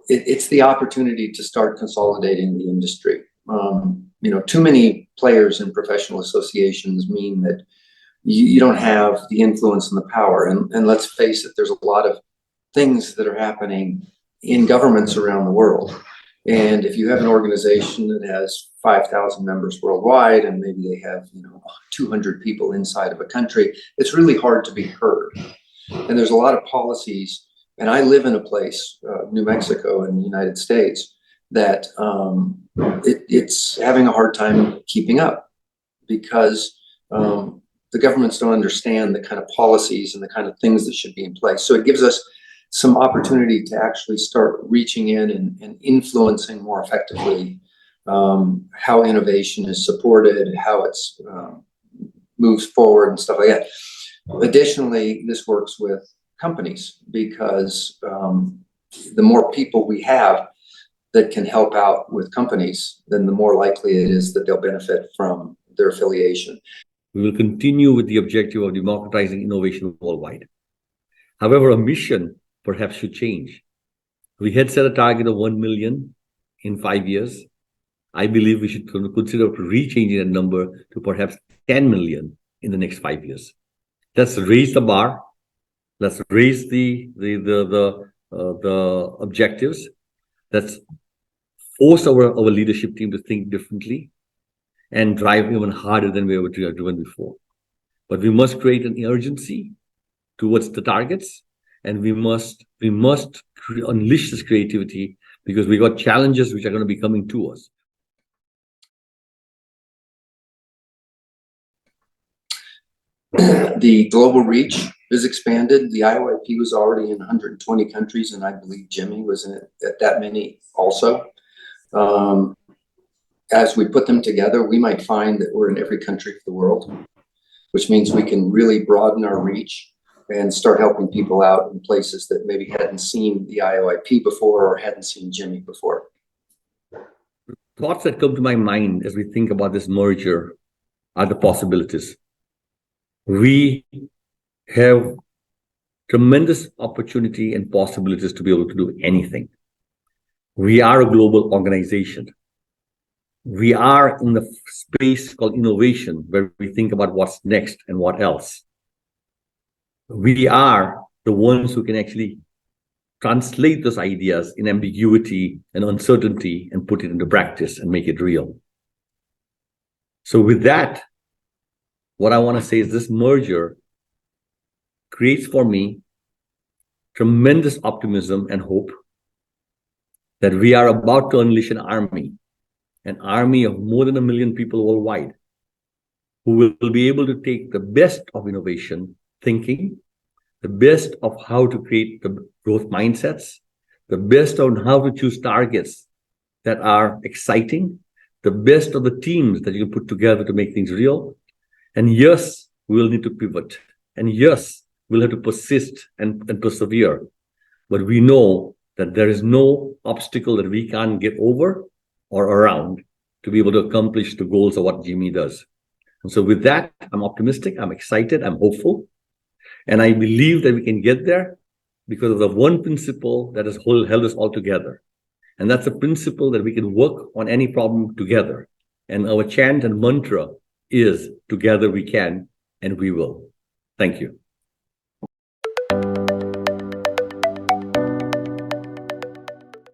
it's the opportunity to start consolidating the industry. Too many players in professional associations mean that you don't have the influence and the power. And let's face it, there's a lot of things that are happening in governments around the world. And if you have an organization that has 5,000 members worldwide, and maybe they have 200 people inside of a country, it's really hard to be heard. And there's a lot of policies. And I live in a place, New Mexico in the United States, that it's having a hard time keeping up because the governments don't understand the kind of policies and the kind of things that should be in place. So it gives us some opportunity to actually start reaching in and influencing more effectively how innovation is supported, how it's moves forward and stuff like that. Additionally, this works with companies because the more people we have that can help out with companies, then the more likely it is that they'll benefit from their affiliation. We will continue with the objective of democratizing innovation worldwide. However, our mission perhaps should change. We had set a target of 1 million in 5 years. I believe we should consider rechanging that number to perhaps 10 million in the next 5 years. Let's raise the bar. Let's raise the objectives. Let's force our leadership team to think differently and drive even harder than we were driven before. But we must create an urgency towards the targets, and we must unleash this creativity because we got challenges which are going to be coming to us. The global reach is expanded. The IAOIP was already in 120 countries, and I believe GIMI was at that many also. As we put them together, we might find that we're in every country of the world, which means we can really broaden our reach and start helping people out in places that maybe hadn't seen the IAOIP before or hadn't seen GIMI before. Thoughts that come to my mind as we think about this merger are the possibilities. We have tremendous opportunity and possibilities to be able to do anything. We are a global organization. We are in the space called innovation, where we think about what's next and what else. We are the ones who can actually translate those ideas in ambiguity and uncertainty and put it into practice and make it real. So with that, what I want to say is this merger creates for me tremendous optimism and hope that we are about to unleash an army of more than 1 million people worldwide who will be able to take the best of innovation thinking, the best of how to create the growth mindsets, the best on how to choose targets that are exciting, the best of the teams that you can put together to make things real. And yes, we will need to pivot. And yes, we'll have to persist and persevere. But we know that there is no obstacle that we can't get over or around to be able to accomplish the goals of what GIMI does. And so with that, I'm optimistic, I'm excited, I'm hopeful. And I believe that we can get there because of the one principle that has held us all together. And that's the principle that we can work on any problem together. And our chant and mantra is together we can and we will. Thank you.